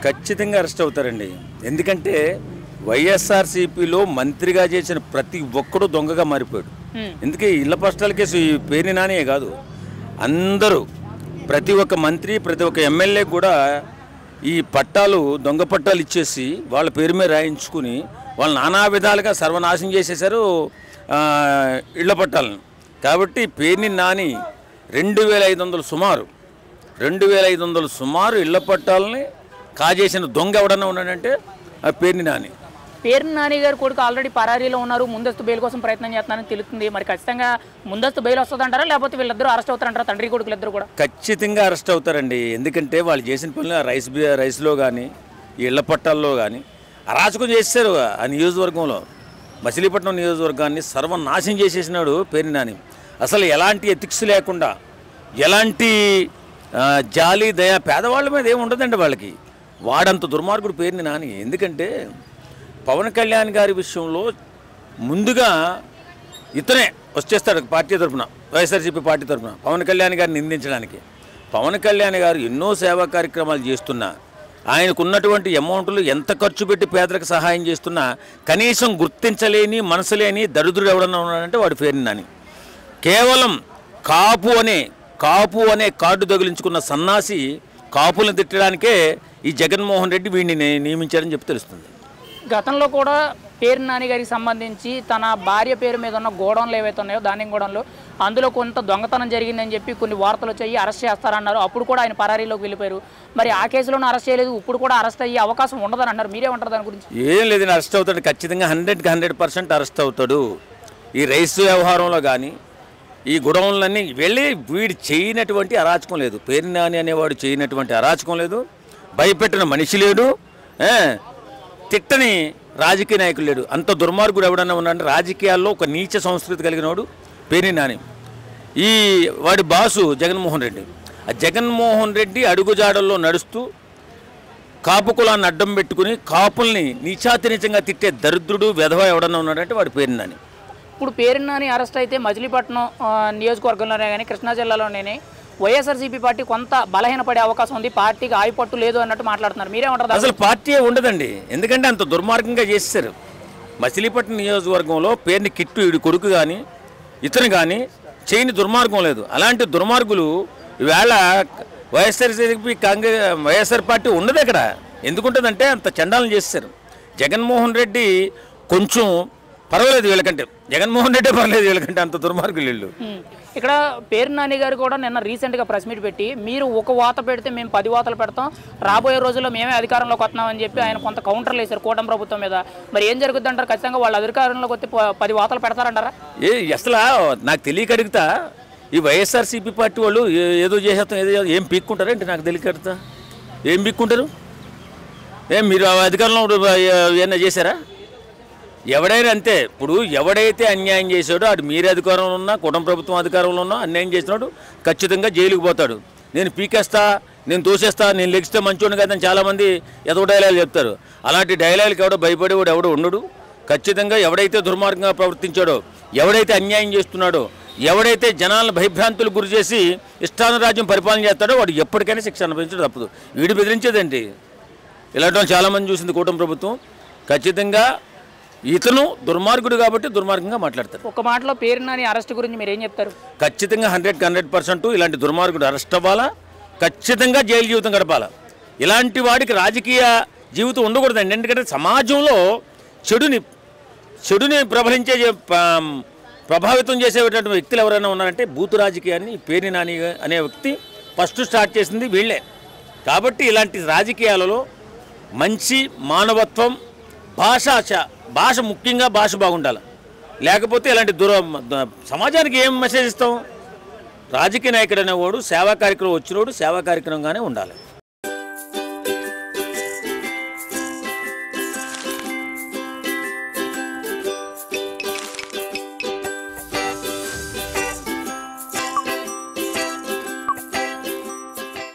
ఖచ్చితంగా అరెస్ట్ అవుతారండి. ఎందుకంటే వైఎస్ఆర్సీపీలో మంత్రిగా చేసిన ప్రతి ఒక్కడు దొంగగా మారిపోయాడు. ఎందుకే ఇళ్ల పట్టాల కేసు ఈ పేరుని నానే కాదు, అందరూ ప్రతి ఒక్క మంత్రి ప్రతి ఒక్క ఎమ్మెల్యే కూడా ఈ పట్టాలు దొంగ పట్టాలు ఇచ్చేసి వాళ్ళ పేరు మీద రాయించుకుని వాళ్ళు నానా విధాలుగా సర్వనాశనం చేసేశారు ఇళ్ల పట్టాలను. కాబట్టి పేరుని నాని 2500 సుమారు ఇళ్ల పట్టాలని కాజేసిన దొంగ ఎవడన్నా ఉన్నాడంటే ఆ పేరుని నాని. పేరుని నాని గారు కొడుకు ఆల్రెడీ పరారీలో ఉన్నారు, ముందస్తు బెయిల్ కోసం ప్రయత్నం చేస్తున్నారని తెలుస్తుంది. మరి ఖచ్చితంగా ముందస్తు బెయిల్ వస్తుందంటారా, లేకపోతే వీళ్ళిద్దరూ అరెస్ట్ అవుతారంటారా, తండ్రి కొడుకులు ఇద్దరు కూడా? ఖచ్చితంగా అరెస్ట్ అవుతారండి. ఎందుకంటే వాళ్ళు చేసిన పనులు రైస్లో కానీ ఈ ఇళ్ల పట్టాల్లో కానీ అరాచకం చేశారు. ఆ నియోజకవర్గంలో మచిలీపట్నం నియోజకవర్గాన్ని సర్వనాశనం చేసేసినాడు పేరుని నాని. అసలు ఎలాంటి ఎథిక్స్ లేకుండా, ఎలాంటి జాలి దయ పేదవాళ్ళ మీద ఏమి ఉండదండి వాళ్ళకి. వాడంత దుర్మార్గుడు పేరుని నాని. ఎందుకంటే పవన్ కళ్యాణ్ గారి విషయంలో ముందుగా ఇతనే వచ్చేస్తాడు పార్టీ తరఫున, వైఎస్ఆర్సీపీ పార్టీ తరఫున పవన్ కళ్యాణ్ గారిని నిందించడానికి. పవన్ కళ్యాణ్ గారు ఎన్నో సేవా కార్యక్రమాలు చేస్తున్నా, ఆయనకున్నటువంటి అమౌంట్లు ఎంత ఖర్చు పెట్టి పేదలకు సహాయం చేస్తున్నా కనీసం గుర్తించలేని మనసు లేని దరిద్రుడు ఎవడన్నా ఉన్నాడంటే వాడు పేరుని నాని. కేవలం కాపు అనే కార్డు తగిలించుకున్న సన్నాసి కాపులను తిట్టడానికే ఈ జగన్మోహన్ రెడ్డి వీడిని నియమించారని చెప్పి తెలుస్తుంది. గతంలో కూడా పేరుని నాని గారికి సంబంధించి తన భార్య పేరు మీద ఉన్న గోడౌన్లు ఏవైతే ఉన్నాయో ధాన్యం గోడౌన్లు, అందులో కొంత దొంగతనం జరిగిందని చెప్పి కొన్ని వార్తలు వచ్చాయి, అరెస్ట్ చేస్తారన్నారు. అప్పుడు కూడా ఆయన పరారీలోకి వెళ్ళిపోయారు. మరి ఆ కేసులోనూ అరెస్ట్ చేయలేదు, ఇప్పుడు కూడా అరెస్ట్ అయ్యే అవకాశం ఉండదని అన్నారు. మీరేమంటారు దాని గురించి? ఏం లేదని అరెస్ట్ అవుతాడు, ఖచ్చితంగా 100% అరెస్ట్ అవుతాడు. ఈ రైస్ వ్యవహారంలో కానీ ఈ గొడవలన్నీ వెళ్ళి వీడు చేయనటువంటి అరాచకం లేదు. పేరుని నాని అనేవాడు చేయనటువంటి అరాచకం లేదు, భయపెట్టిన మనిషి లేడు, తిట్టని రాజకీయ నాయకులు లేడు. అంత దుర్మార్గుడు ఎవడన్నా ఉన్నాడంటే రాజకీయాల్లో ఒక నీచ సంస్కృతి కలిగినవాడు పేరుని నాని. ఈ వాడి బాసు జగన్మోహన్ రెడ్డి. ఆ జగన్మోహన్ రెడ్డి అడుగుజాడల్లో నడుస్తూ కాపు కులాన్ని అడ్డం పెట్టుకుని కాపుల్ని నీచాతినీచంగా తిట్టే దరిద్రుడు వెధవ ఎవడన్నా ఉన్నాడంటే వాడి పేరుని నాని. ఇప్పుడు పేరుని నాని అరెస్ట్ అయితే మచిలీపట్నం నియోజకవర్గంలోనే కానీ కృష్ణా జిల్లాలోనే వైఎస్ఆర్సీపీ పార్టీ కొంత బలహీనపడే అవకాశం ఉంది, పార్టీకి ఆయుపట్టు లేదు అన్నట్టు మాట్లాడుతున్నారు. మీరేమంటారు? అసలు పార్టీ ఉండదండి. ఎందుకంటే అంత దుర్మార్గంగా చేశారు. మచిలీపట్నం నియోజకవర్గంలో పేరుని కిట్టు వీడి కొడుకు కానీ ఇతను కానీ చేయని దుర్మార్గం లేదు. అలాంటి దుర్మార్గులు ఈవేళ వైఎస్ఆర్ పార్టీ ఉండదు అక్కడ. ఎందుకుంటుందంటే అంత చండాలం చేశారు. జగన్మోహన్ రెడ్డి కొంచెం పర్వాలేదు వీళ్ళకంటే, జగన్మోహన్ రెడ్డి పర్వాలేదు వీళ్ళకంటే, అంత దుర్మార్గులు వీళ్ళు. ఇక్కడ పేరుని నాని గారు కూడా నిన్న రీసెంట్గా ప్రెస్ మీట్ పెట్టి మీరు ఒక వాత పెడితే మేము 10 వాతలు పెడతాం, రాబోయే రోజుల్లో మేమే అధికారంలోకి వస్తున్నామని చెప్పి ఆయన కొంత కౌంటర్లు వేశారు కూటమి ప్రభుత్వం మీద. మరి ఏం జరుగుతుంది అంటారు? ఖచ్చితంగా వాళ్ళు అధికారంలోకి వస్తే 10 వాతలు పెడతారంటారా? అసలు నాకు తెలియక అడుగుతా, ఈ వైఎస్ఆర్సీపీ పార్టీ వాళ్ళు ఏదో చేసేస్తాం ఏం పీక్కుంటారంటే నాకు తెలియక అడుగుతా. ఏం పీక్కుంటారు? మీరు అధికారంలో ఏమైనా చేశారా? ఎవడైనా అంతే. ఇప్పుడు ఎవడైతే అన్యాయం చేశాడో అటు మీరే అధికారంలో ఉన్నా కుటుంబ ప్రభుత్వం అధికారంలో ఉన్నా అన్యాయం చేసినాడు ఖచ్చితంగా జైలుకు పోతాడు. నేను పీకేస్తా, నేను తోసేస్తా, నేను లెగిస్తే మంచోడు కదని చాలామంది ఏదో డైలాగులు చెప్తారు. అలాంటి డైలాగులకి ఎవడో భయపడేవాడు ఎవడో ఉండడు. ఖచ్చితంగా ఎవడైతే దుర్మార్గంగా ప్రవర్తించాడో, ఎవడైతే అన్యాయం చేస్తున్నాడో, ఎవడైతే జనాలను భయభ్రాంతులు గురి చేసి ఇష్టానురాజ్యం పరిపాలన చేస్తాడో వాడు ఎప్పటికైనా శిక్ష అనుభవించడం తప్పదు. వీడు బెదిరించేదండి. ఇలాంటి వాళ్ళు చాలామంది చూసింది కూటమి ప్రభుత్వం. ఖచ్చితంగా ఇతను దుర్మార్గుడు కాబట్టి దుర్మార్గంగా మాట్లాడతారు. ఒక మాటలో పేరుని నాని అరెస్ట్ గురించి మీరు ఏం చెప్తారు? ఖచ్చితంగా 100% ఇలాంటి దుర్మార్గుడు అరెస్ట్ అవ్వాలా, ఖచ్చితంగా జైలు జీవితం గడపాలా. ఇలాంటి వాడికి రాజకీయ జీవితం ఉండకూడదండి. ఎందుకంటే సమాజంలో చెడుని ప్రభావితం చేసేటువంటి వ్యక్తులు ఎవరైనా ఉన్నారంటే బూతు రాజకీయాన్ని పేరుని నాని అనే వ్యక్తి ఫస్ట్ స్టార్ట్ చేసింది వీళ్ళే. కాబట్టి ఇలాంటి రాజకీయాలలో మంచి మానవత్వం, భాష ముఖ్యంగా భాష బాగుండాలి. లేకపోతే ఇలాంటి సమాజానికి ఏం మెసేజ్ ఇస్తాం? రాజకీయ నాయకుడు అనేవాడు సేవా కార్యక్రమం వచ్చినోడు సేవా కార్యక్రమంగానే ఉండాలి.